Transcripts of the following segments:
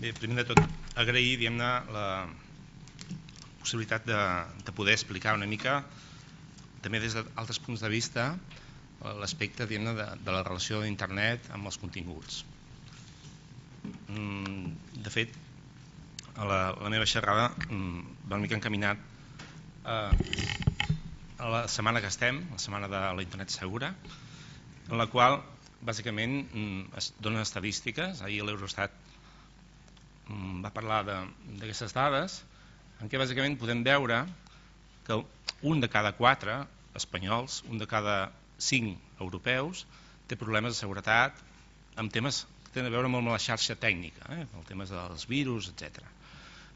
Bé, primer de tot, agrair, diguem-ne, la possibilitat de poder explicar una mica, també des d'altres punts de vista, l'aspecte, diguem-ne, de la relació d'internet amb els continguts. De fet, la meva xerrada va una mica encaminat a la setmana que estem, la setmana de la internet segura, en la qual bàsicament es donen estadístiques. Ahir l'Eurostat va parlar d'aquestes dades, en què bàsicament podem veure que un de cada 4 espanyols, un de cada 5 europeus té problemes de seguretat amb temes que tenen a veure amb la xarxa tècnica, amb temes dels virus, etc.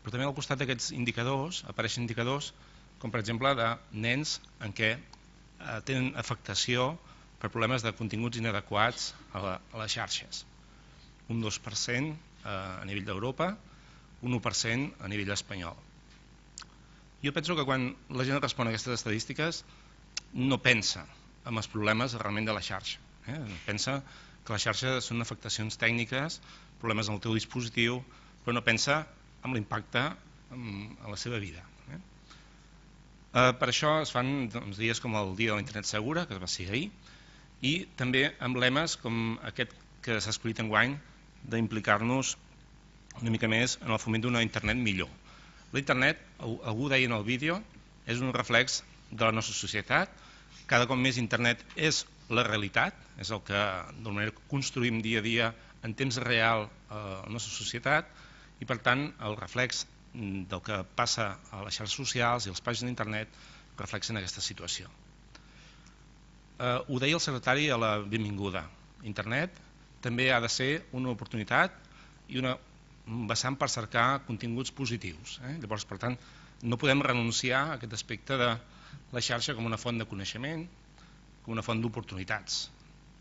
Però també al costat d'aquests indicadors apareixen indicadors com per exemple de nens en què tenen afectació per problemes de continguts inadequats a les xarxes. Un 2% a nivell d'Europa, un 1% a nivell espanyol. Jo penso que quan la gent respon a aquestes estadístiques no pensa en els problemes realment de la xarxa. Pensa que la xarxa són afectacions tècniques, problemes en el teu dispositiu, però no pensa en l'impacte a la seva vida. Per això es fan dies com el Dia de la Internet Segura, que va ser ahir, i també amb lemes com aquest que s'ha escollit enguany d'implicar-nos una mica més en el foment d'una internet millor. La internet, algú deia en el vídeo, és un reflex de la nostra societat. Cada cop més internet és la realitat, és el que d'alguna manera construïm dia a dia en temps real a la nostra societat, i per tant el reflex del que passa a les xarxes socials i les pàgines d'internet reflexen aquesta situació. Ho deia el secretari a la benvinguda. Internet també ha de ser una oportunitat i una vessant per cercar continguts positius. Llavors, per tant, no podem renunciar a aquest aspecte de la xarxa com una font de coneixement, com una font d'oportunitats.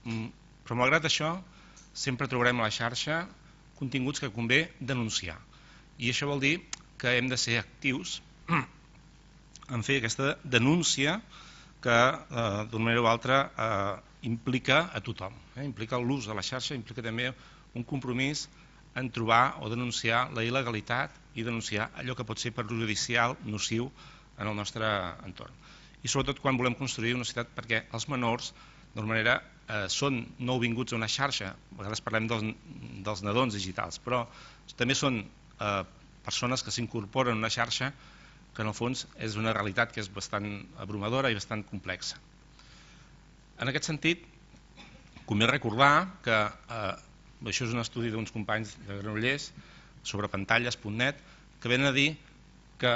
Però malgrat això, sempre trobarem a la xarxa continguts que convé denunciar. I això vol dir que hem de ser actius en fer aquesta denúncia que d'una manera o altra implica a tothom. Implica l'ús de la xarxa, implica també un compromís en trobar o denunciar la il·legalitat i denunciar allò que pot ser perjudicial, nociu en el nostre entorn. I sobretot quan volem construir una societat, perquè els menors d'alguna manera són nouvinguts a una xarxa. A vegades parlem dels nadons digitals, però també són persones que s'incorporen a una xarxa que en el fons és una realitat que és bastant abrumadora i bastant complexa. En aquest sentit, convé recordar que això és un estudi d'uns companys de Granollers sobre pantalles.net que venen a dir que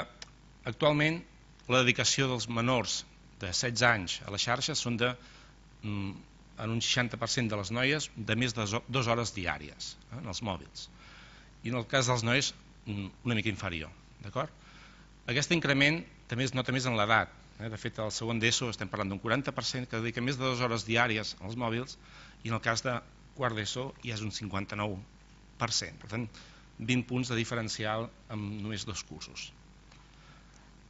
actualment la dedicació dels menors de 16 anys a les xarxes són en un 60% de les noies de més de 2 hores diàries en els mòbils, i en el cas dels nois una mica inferior. Aquest increment també es nota més en l'edat. De fet, al segon d'ESO estem parlant d'un 40% que dedica més de 2 hores diàries als mòbils, i en el cas de quart d'ESO ja és un 59%. Per tant, 20 punts de diferencial amb només 2 cursos.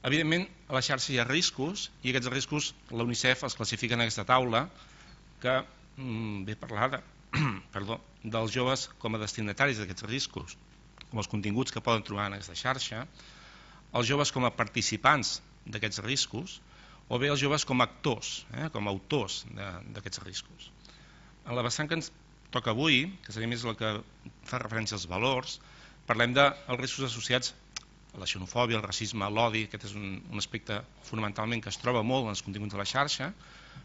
Evidentment, a la xarxa hi ha riscos, i aquests riscos la UNICEF els classifica en aquesta taula que ve parlar dels joves com a destinataris d'aquests riscos, com els continguts que poden trobar en aquesta xarxa, els joves com a participants d'aquests riscos, o bé els joves com a actors, com a autors d'aquests riscos. En la vessant que ens toca avui, que seria més el que fa referència als valors, parlem dels riscos associats a la xenofòbia, el racisme, l'odi. Aquest és un aspecte fonamentalment que es troba molt en els continguts de la xarxa,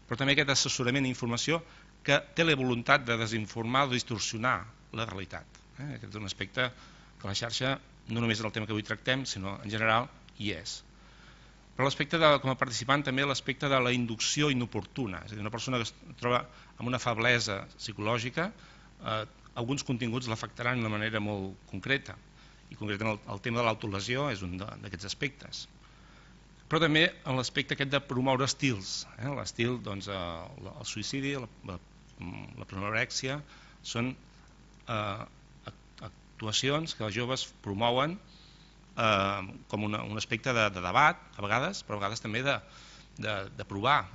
però també aquest assessorament i informació que té la voluntat de desinformar o distorsionar la realitat. Aquest és un aspecte que la xarxa, no només en el tema que avui tractem, sinó en general, hi és. Però l'aspecte com a participant també l'aspecte de la inducció inoportuna, és a dir, una persona que es troba amb una feblesa psicològica, alguns continguts l'afectaran d'una manera molt concreta, i concretament el tema de l'autolesió és un d'aquests aspectes. Però també en l'aspecte aquest de promoure estils, l'estil, el suïcidi, la pornorèxia, són actuacions que els joves promouen com un aspecte de debat, a vegades, però a vegades també de provar,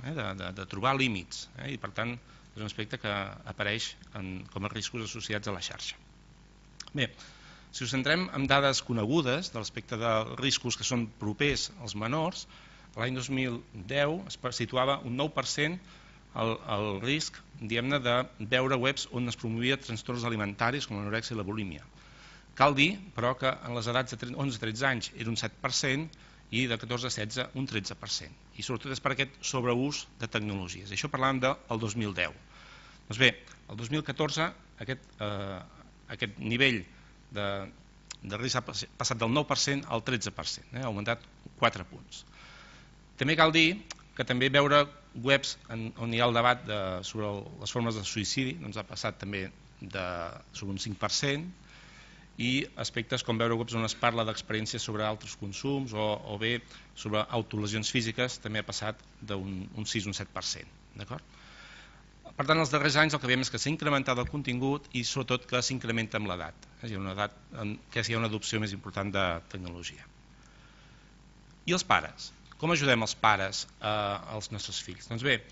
de trobar límits, i per tant és un aspecte que apareix com a riscos associats a la xarxa. Bé, Si us centrem en dades conegudes de l'aspecte de riscos que són propers als menors, l'any 2010 es situava un 9% el risc, diguem-ne, de veure webs on es promovia trastorns alimentaris com l'anorèxia i la bulímia. Cal dir, però, que en les edats de 11-13 anys era un 7% i de 14-16 un 13%. I sobretot és per aquest sobreús de tecnologies. Això parlàvem del 2010. Doncs bé, el 2014 aquest nivell de risc ha passat del 9% al 13%, ha augmentat 4 punts. També cal dir que també veure webs on hi ha el debat sobre les formes de suïcidi ha passat també sobre un 5%, i aspectes com veure webs on es parla d'experiències sobre altres consums o bé sobre autolesions físiques també ha passat d'un 6 o un 7%. Per tant, els darrers anys el que veiem és que s'ha incrementat el contingut i sobretot que s'incrementa amb l'edat. Hi ha una edat en què hi ha una adopció més important de tecnologia. I els pares? Com ajudem els pares als nostres fills? Doncs bé,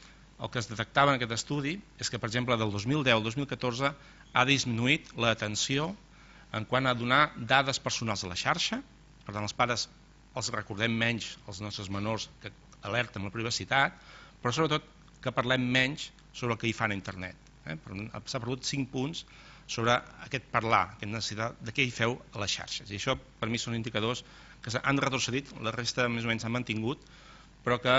el que es detectava en aquest estudi és que, per exemple, del 2010 al 2014 ha disminuït l'atenció en quant a donar dades personals a la xarxa. Per tant, els pares els recordem menys als nostres menors que alerten amb la privacitat, però sobretot que parlem menys sobre el que hi fan a internet. S'ha perdut 5 punts sobre aquest parlar, aquesta necessitat de què hi feu a les xarxes. I això per mi són indicadors que han retrocedit, la resta més o menys s'han mantingut, però que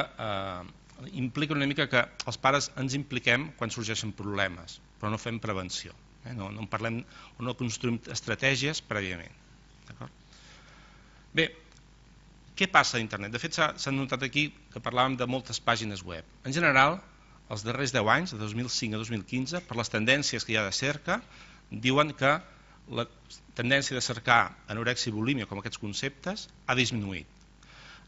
implica una mica que els pares ens impliquem quan sorgeixen problemes, però no fem prevenció. No parlem o no construïm estratègies prèviament. Bé, què passa a internet? De fet, s'ha notat aquí que parlàvem de moltes pàgines web. En general, els darrers 10 anys, de 2005 a 2015, per les tendències que hi ha de cerca, diuen que la tendència de cercar anorèxia i bulímia com aquests conceptes ha disminuït.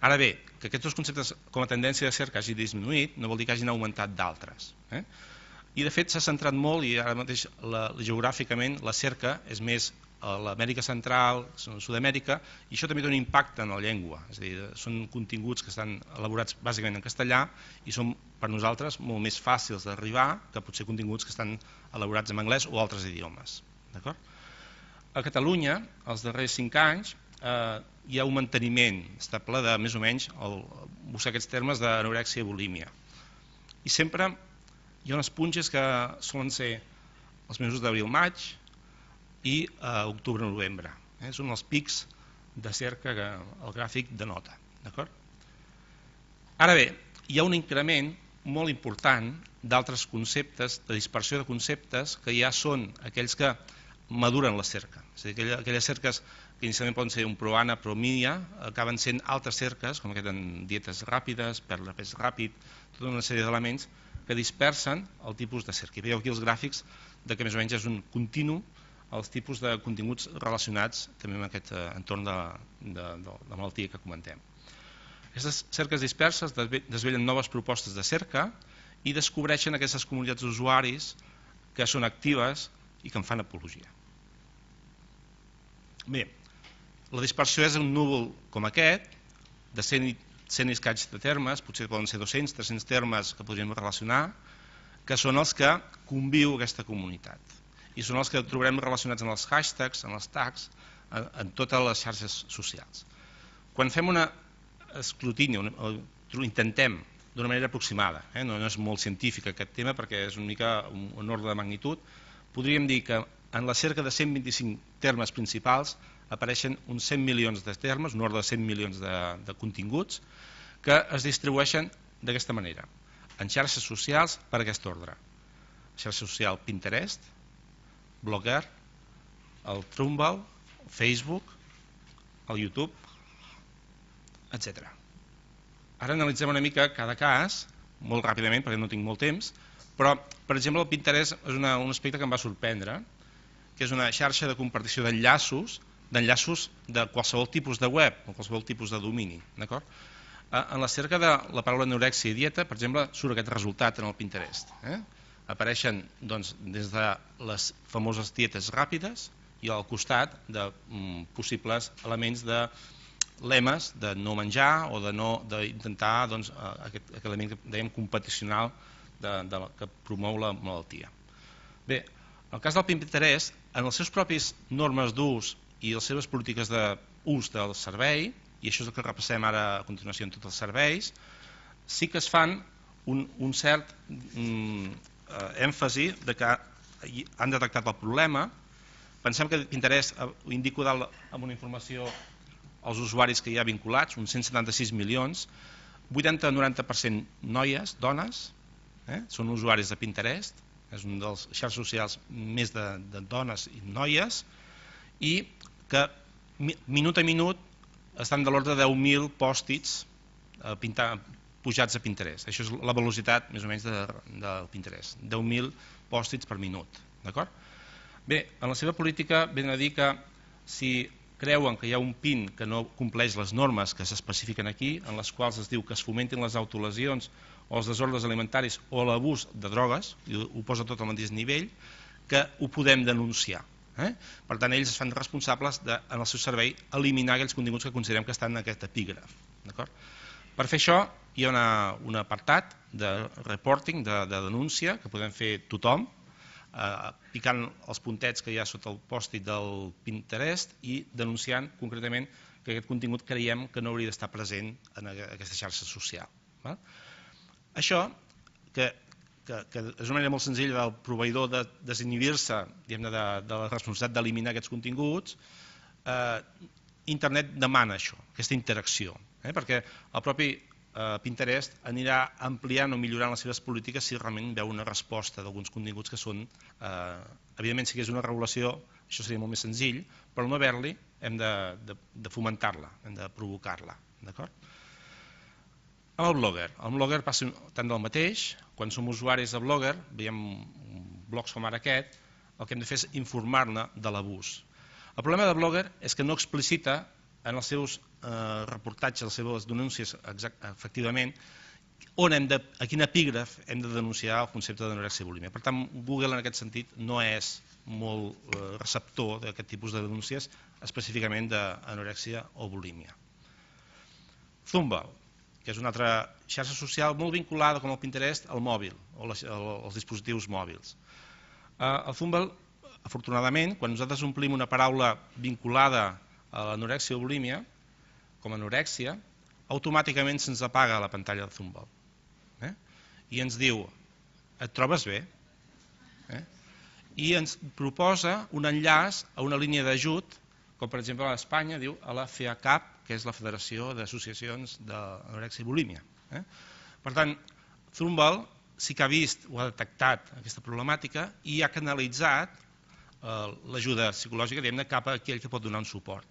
Ara bé, que aquests dos conceptes com a tendència de cerca hagi disminuït no vol dir que hagin augmentat d'altres. I de fet s'ha centrat molt, i ara mateix geogràficament la cerca és més a l'Amèrica Central, a Sud-amèrica, i això també té un impacte en la llengua. És a dir, són continguts que estan elaborats bàsicament en castellà i són per nosaltres molt més fàcils d'arribar que potser continguts que estan elaborats en anglès o altres idiomes. A Catalunya, els darrers 5 anys, hi ha un manteniment estable de més o menys buscar aquests termes d'anorèxia i bulímia. I sempre hi ha unes punxes que solen ser els mesos d'abril-maig i octubre-novembre. Són els pics de cerca que el gràfic denota. Ara bé, hi ha un increment molt important d'altres conceptes, de dispersió de conceptes, que ja són aquells que maduren la cerca. És a dir, aquelles cerques que inicialment poden ser un pro-ANA, pro-mídia, acaben sent altres cerques, com aquest en dietes ràpides, perdre pes ràpid, tota una sèrie d'elements que dispersen el tipus de cerca. I veieu aquí els gràfics de que més o menys és un continu els tipus de continguts relacionats també amb aquest entorn de malaltia que comentem. Aquestes cerques disperses desvellen noves propostes de cerca i descobreixen aquestes comunitats d'usuaris que són actives i que en fan apologia. Bé, la dispersió és un núvol com aquest, de 100 i escaig de termes, potser poden ser 200, 300 termes que podríem relacionar, que són els que conviu aquesta comunitat. I són els que trobarem relacionats en els hashtags, en els tags, en totes les xarxes socials. Quan fem un escrutini, ho intentem d'una manera aproximada, no és molt científic aquest tema perquè és una mica un ordre de magnitud, podríem dir que en la cerca de 125 termes principals apareixen uns 100 milions de termes, un ordre de 100 milions de continguts, que es distribueixen d'aquesta manera, en xarxes socials per aquest ordre. Xarxa social Pinterest, Blogger, el Trumbl, el Facebook, el YouTube, etc. Ara analitzem una mica cada cas, molt ràpidament perquè no tinc molt temps, però, per exemple, el Pinterest és un aspecte que em va sorprendre, que és una xarxa de compartició d'enllaços de qualsevol tipus de web o qualsevol tipus de domini. En la cerca de la paraula anorèxia i dieta, per exemple, surt aquest resultat en el Pinterest. Apareixen des de les famoses dietes ràpides i al costat de possibles elements de lemes de no menjar o d'intentar aquest element que dèiem competicional que promou la malaltia. Bé, en el cas del Pinterest, en les seves pròpies normes d'ús i les seves polítiques d'ús del servei, i això és el que repassem ara a continuació en tots els serveis, sí que es fan un cert èmfasi de que han detectat el problema. Pensem que Pinterest, ho indico dalt amb una informació als usuaris que hi ha vinculats, uns 176 milions, 80-90% noies, dones, són usuaris de Pinterest, és un dels xarxes socials més de dones i noies, i que minut a minut estan de l'ordre de 10.000 pòstits pujats a Pinterest. Això és la velocitat més o menys del Pinterest, 10.000 pòstits per minut. Bé, en la seva política ven a dir que si creuen que hi ha un PIN que no compleix les normes que s'especifiquen aquí, en les quals es diu que es fomentin les autolesions o els desordres alimentaris o l'abús de drogues, i ho posa tot al mateix nivell, que ho podem denunciar. Per tant, ells es fan responsables de, en el seu servei, eliminar aquells continguts que considerem que estan en aquest epígraf. Per fer això, hi ha un apartat de reporting, de denúncia, que podem fer tothom, picant els puntets que hi ha sota el pòstit del Pinterest i denunciant concretament que aquest contingut creiem que no hauria d'estar present en aquesta xarxa social. Això, que és una manera molt senzilla del proveïdor de desinhibir-se de la responsabilitat d'eliminar aquests continguts, internet demana això, aquesta interacció, perquè el propi Pinterest anirà ampliant o millorant les seves polítiques si realment veu una resposta d'alguns continguts que són, evidentment si hi hagués una regulació això seria molt més senzill, però al no haver-li hem de fomentar-la, hem de provocar-la. Amb el Blogger passa tant del mateix. Quan som usuaris de Blogger, veiem blogs com ara aquest, el que hem de fer és informar-ne de l'abús. El problema de Blogger és que no explicita en els seus reportatges, les seves denúncies efectivament, a quin epígraf hem de denunciar el concepte d'anorèxia i bulímia. Per tant, Google en aquest sentit no és molt receptor d'aquest tipus de denúncies, específicament d'anorèxia o bulímia. Zumba, que és una altra xarxa social molt vinculada com el Pinterest al mòbil o als dispositius mòbils. El Zumba, afortunadament, quan nosaltres omplim una paraula vinculada a l'anorèxia o bulímia, com a anorèxia, automàticament se'ns apaga la pantalla de Zumba i ens diu, et trobes bé? I ens proposa un enllaç a una línia d'ajut, com per exemple a Espanya diu a la FEACAP, que és la Federació d'Associacions d'Anorèxia i Bulímia. Per tant, Zumba sí que ha vist o ha detectat aquesta problemàtica i ha canalitzat l'ajuda psicològica cap a aquell que pot donar un suport.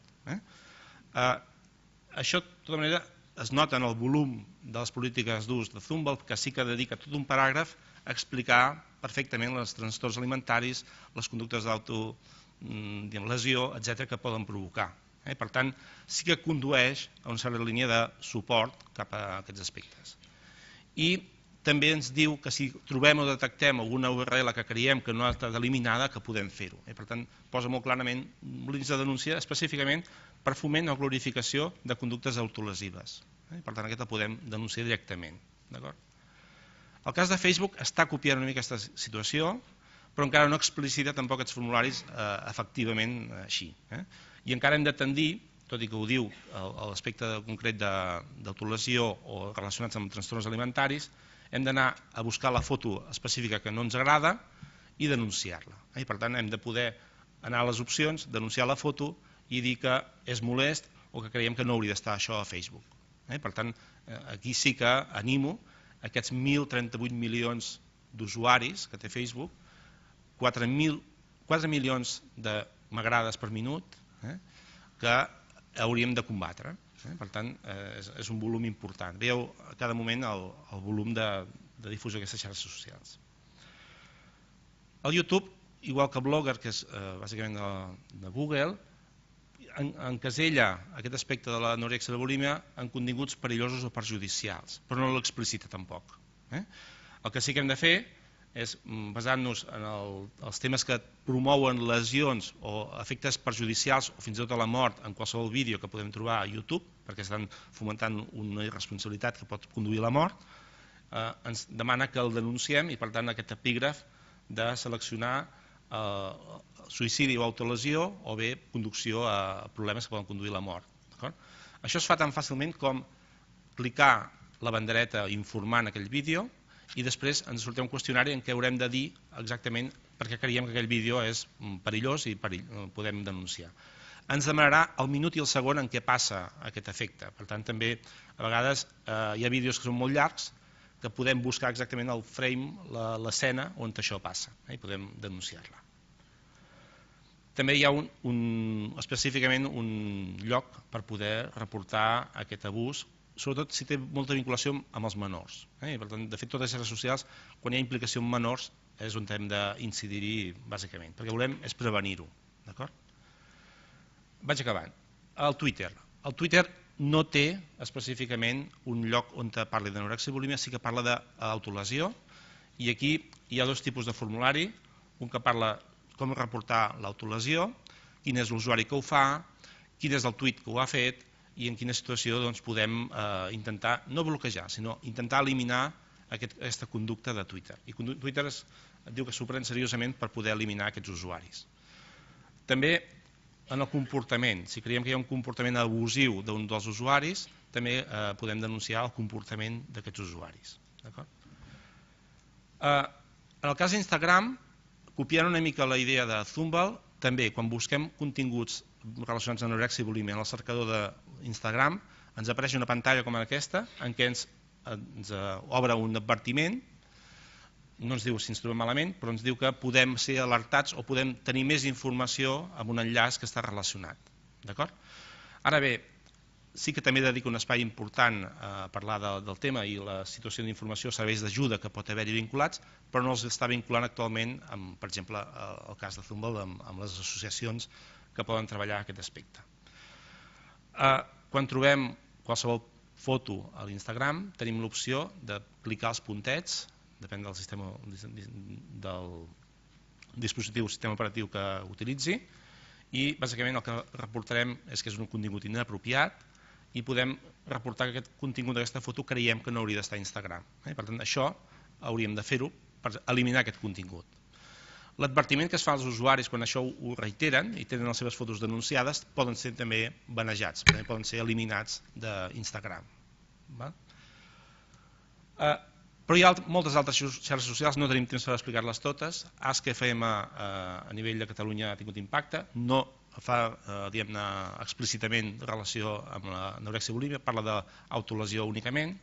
Això, de tota manera, es nota en el volum de les polítiques d'ús de Zumba, que sí que dedica tot un paràgraf a explicar perfectament els trastorns alimentaris, les conductes d'autolesió, etc., que poden provocar. Per tant, sí que condueix a una certa línia de suport cap a aquests aspectes. I també ens diu que si trobem o detectem alguna URL que creiem que no ha estat eliminada, que podem fer-ho. Per tant, posa molt clarament línies de denúncia específicament per foment o glorificació de conductes autolesives. Per tant, aquesta podem denunciar directament. El cas de Facebook està copiant una mica aquesta situació, però encara no explicita tampoc aquests formularis efectivament així. I encara hem de tendir, tot i que ho diu a l'aspecte concret d'autolesió o relacionats amb trastorns alimentaris, hem d'anar a buscar la foto específica que no ens agrada i denunciar-la. Per tant, hem de poder anar a les opcions, denunciar la foto i dir que és molest o que creiem que no hauria d'estar això a Facebook. Per tant, aquí sí que animo aquests 1.038 milions d'usuaris que té Facebook, 4 milions de m'agrades per minut, que hauríem de combatre. Per tant, és un volum important. Veieu a cada moment el volum de difusió d'aquestes xarxes socials. El YouTube, igual que Blogger, que és bàsicament de Google, encasella aquest aspecte de l'anorèxia i la bulímia en continguts perillosos o perjudicials, però no l'explicita tampoc. El que sí que hem de fer és, basant-nos en els temes que promouen lesions o efectes perjudicials o fins i tot a la mort en qualsevol vídeo que podem trobar a YouTube, perquè estan fomentant una irresponsabilitat que pot conduir a la mort, ens demana que el denunciem i per tant aquest epígraf de seleccionar suïcidi o autolesió o bé conducció a problemes que poden conduir a la mort. Això es fa tan fàcilment com clicar la bandereta informant aquell vídeo i després ens sortirà un qüestionari en què haurem de dir exactament per què creiem que aquell vídeo és perillós i podem denunciar. Ens demanarà el minut i el segon en què passa aquest efecte. Per tant, també a vegades hi ha vídeos que són molt llargs que podem buscar exactament el frame, l'escena on això passa i podem denunciar-la. També hi ha específicament un lloc per poder reportar aquest abús, sobretot si té molta vinculació amb els menors. Per tant, de fet, totes les xarxes socials, quan hi ha implicació amb menors, és on hem d'incidir-hi bàsicament, perquè volem és prevenir-ho. Vaig acabant. El Twitter. El Twitter no té específicament un lloc on parli d'anorèxia i bulímia, sí que parla d'autolesió, i aquí hi ha dos tipus de formulari, un que parla com reportar l'autolesió, quin és l'usuari que ho fa, quin és el tuit que ho ha fet i en quina situació podem intentar, no bloquejar, sinó intentar eliminar aquesta conducta de Twitter. I Twitter et diu que s'ho pren seriosament per poder eliminar aquests usuaris. També en el comportament, si creiem que hi ha un comportament abusiu d'un dels usuaris, també podem denunciar el comportament d'aquests usuaris. En el cas d'Instagram, copiant una mica la idea de Zumble, també quan busquem continguts relacionats amb anorèxia i bulímia en el cercador d'Instagram, ens apareix una pantalla com aquesta en què ens obre un advertiment, no ens diu si ens trobem malament, però ens diu que podem ser alertats o podem tenir més informació amb un enllaç que està relacionat. Ara bé, sí que també dedico un espai important a parlar del tema i la situació d'informació, serveis d'ajuda que pot haver-hi vinculats, però no els està vinculant actualment, per exemple, el cas de Zumble, amb les associacions que poden treballar aquest aspecte. Quan trobem qualsevol foto a l'Instagram, tenim l'opció de clicar els puntets, depèn del dispositiu, sistema operatiu que utilitzi, i bàsicament el que reportarem és que és un contingut inapropiat i podem reportar que aquest contingut d'aquesta foto creiem que no hauria d'estar a Instagram. Per tant, això hauríem de fer-ho per eliminar aquest contingut. L'advertiment que es fa als usuaris quan això ho reiteren i tenen les seves fotos denunciades poden ser també banejats, poden ser eliminats d'Instagram. Però hi ha moltes altres xarxes socials, no tenim temps per explicar-les totes. Ask.fm a nivell de Catalunya ha tingut impacte, no fa explícitament relació amb l'anorèxia i bulímia, parla d'autolesió únicament,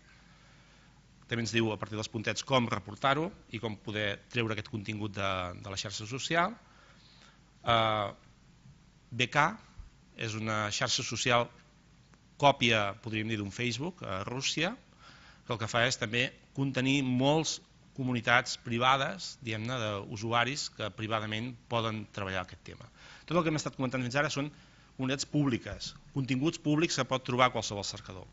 també ens diu a partir dels puntets com reportar-ho i com poder treure aquest contingut de la xarxa social. BK és una xarxa social còpia, podríem dir, d'un Facebook a Rússia, que el que fa és també contenir moltes comunitats privades, diguem-ne, d'usuaris que privadament poden treballar aquest tema. Tot el que hem estat comentant fins ara són comunitats públiques, continguts públics que pot trobar qualsevol cercador.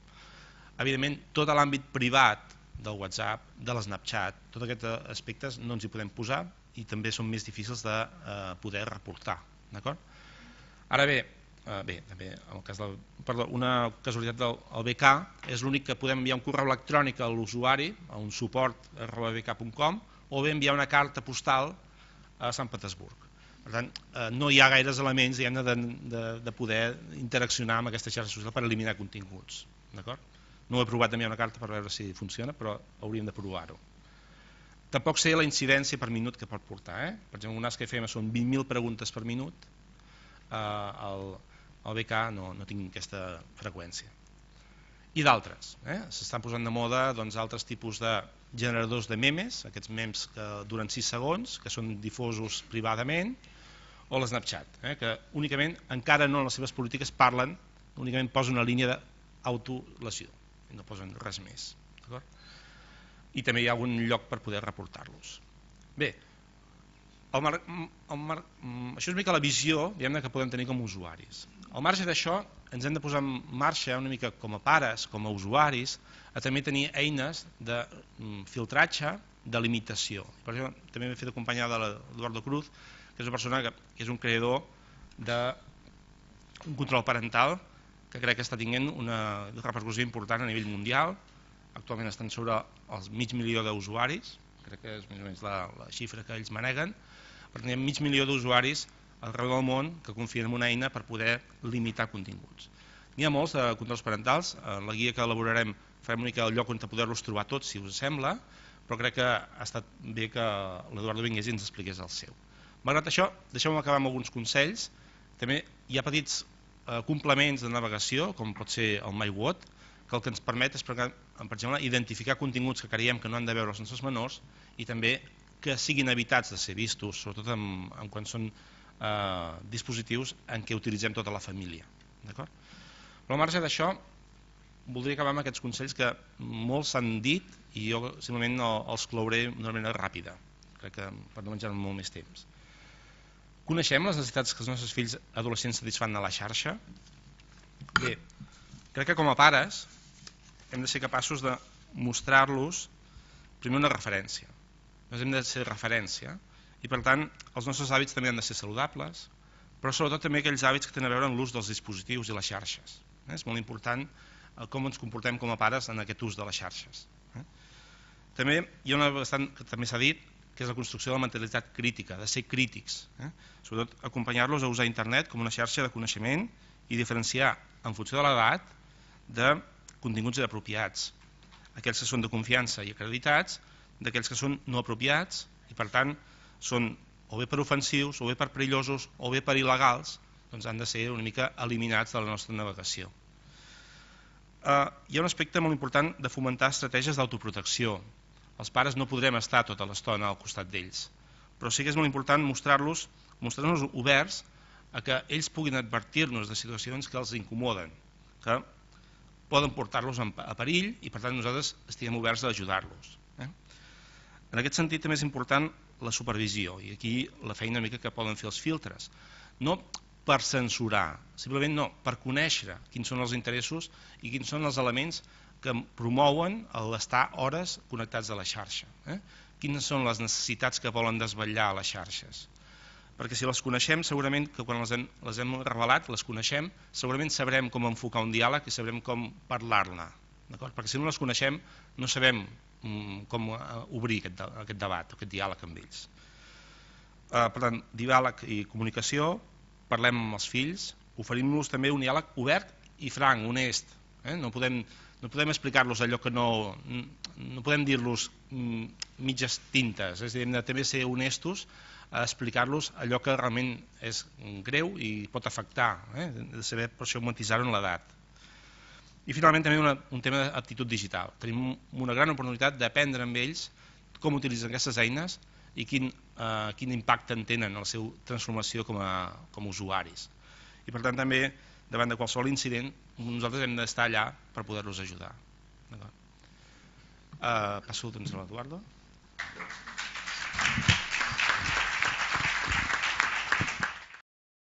Evidentment, tot l'àmbit privat del WhatsApp, de l'Snapchat, tots aquests aspectes no ens hi podem posar i també són més difícils de poder reportar. Ara bé, també en el cas una casualitat del BK és l'únic que podem enviar un correu electrònic a l'usuari, a un suport@bk.com, o bé enviar una carta postal a Sant Petersburg. Per tant, no hi ha gaires elements de poder interaccionar amb aquesta xarxa social per eliminar continguts. No he provat d'enviar una carta per veure si funciona, però hauríem de provar-ho. Tampoc sé la incidència per minut que pot portar. Per exemple, un Ask.fm són 20.000 preguntes per minut, al BK no tinc aquesta freqüència. I d'altres. S'estan posant de moda altres tipus de generadors de memes, aquests memes que duren 6 segons, que són difosos privadament, o l'Snapchat, que únicament, encara no en les seves polítiques, parlen, únicament posen una línia d'autolesió, no posen res més. I també hi ha algun lloc per poder reportar-los. Bé, això és una mica la visió que podem tenir com a usuaris. Al marge d'això, ens hem de posar en marxa una mica com a pares, com a usuaris, a també tenir eines de filtratge, de limitació. Per això també m'he fet acompanyar de l'Eduardo Cruz, que és una persona que és un creador d'un control parental que crec que està tenint una repercussió important a nivell mundial. Actualment estan sobre els 500.000 d'usuaris, crec que és més o menys la xifra que ells maneguen, Per tant, hi ha mig milió d'usuaris arreu del món que confien en una eina per poder limitar continguts. N'hi ha molts de controls parentals, en la guia que elaborarem farem una mica el lloc on poder-los trobar tots, si us sembla, però crec que ha estat bé que l'Eduardo Vinguesi ens expliqués el seu. Malgrat això, deixeu-me acabar amb alguns consells. També hi ha petits complements de navegació, com pot ser el MyWhat, que el que ens permet és, per exemple, identificar continguts que creiem que no han de veure els nostres menors i també que siguin evitats de ser vistos, sobretot quan són dispositius en què utilitzem tota la família. Però al marge d'això, voldria acabar amb aquests consells que molts s'han dit i jo simplement els clouré d'una manera ràpida, crec que per no menjar molt més temps. Coneixem les necessitats que els nostres fills adolescents satisfan a la xarxa? Bé, crec que com a pares hem de ser capaços de mostrar-los primer una referència. Hem de ser referència i per tant els nostres hàbits també han de ser saludables, però sobretot també aquells hàbits que tenen a veure amb l'ús dels dispositius i les xarxes. És molt important com ens comportem com a pares en aquest ús de les xarxes. També hi ha una bastant que també s'ha dit, que és la construcció de la mentalitat crítica, de ser crítics. Sobretot acompanyar-los a usar internet com una xarxa de coneixement i diferenciar en funció de l'edat de continguts inapropiats. Aquells que són de confiança i acreditats, d'aquells que són no apropiats i per tant són o bé per ofensius, o bé per perillosos, o bé per il·legals, doncs han de ser una mica eliminats de la nostra navegació. Hi ha un aspecte molt important de fomentar estratègies d'autoprotecció. Els pares no podrem estar tota l'estona al costat d'ells, però sí que és molt important mostrar-nos oberts a que ells puguin advertir-nos de situacions que els incomoden, que poden portar-los a perill i per tant nosaltres estiguem oberts a ajudar-los. En aquest sentit també és important la supervisió i aquí la feina una mica que poden fer els filtres. No per censurar, simplement no, per conèixer quins són els interessos i quins són els elements que promouen l'estar hores connectats a la xarxa. Quines són les necessitats que volen desvetllar a les xarxes. Perquè si les coneixem, segurament que quan les hem revelat, les coneixem, segurament sabrem com enfocar un diàleg i sabrem com parlar-ne. Perquè si no les coneixem, no sabem com obrir aquest debat, aquest diàleg amb ells. Per tant, diàleg i comunicació, parlem amb els fills, oferim-los també un diàleg obert i franc, honest. No podem explicar-los allò que no podem dir-los mitges tintes, és a dir, hem de també ser honestos a explicar-los allò que realment és greu i pot afectar, de saber per això matisar-ho en l'edat. I finalment també un tema d'aptitud digital. Tenim una gran oportunitat d'aprendre amb ells com utilitzen aquestes eines i quin impacte en tenen en la seva transformació com a usuaris. I per tant també davant de qualsevol incident nosaltres hem d'estar allà per poder-los ajudar. Passo doncs a l'Eduardo.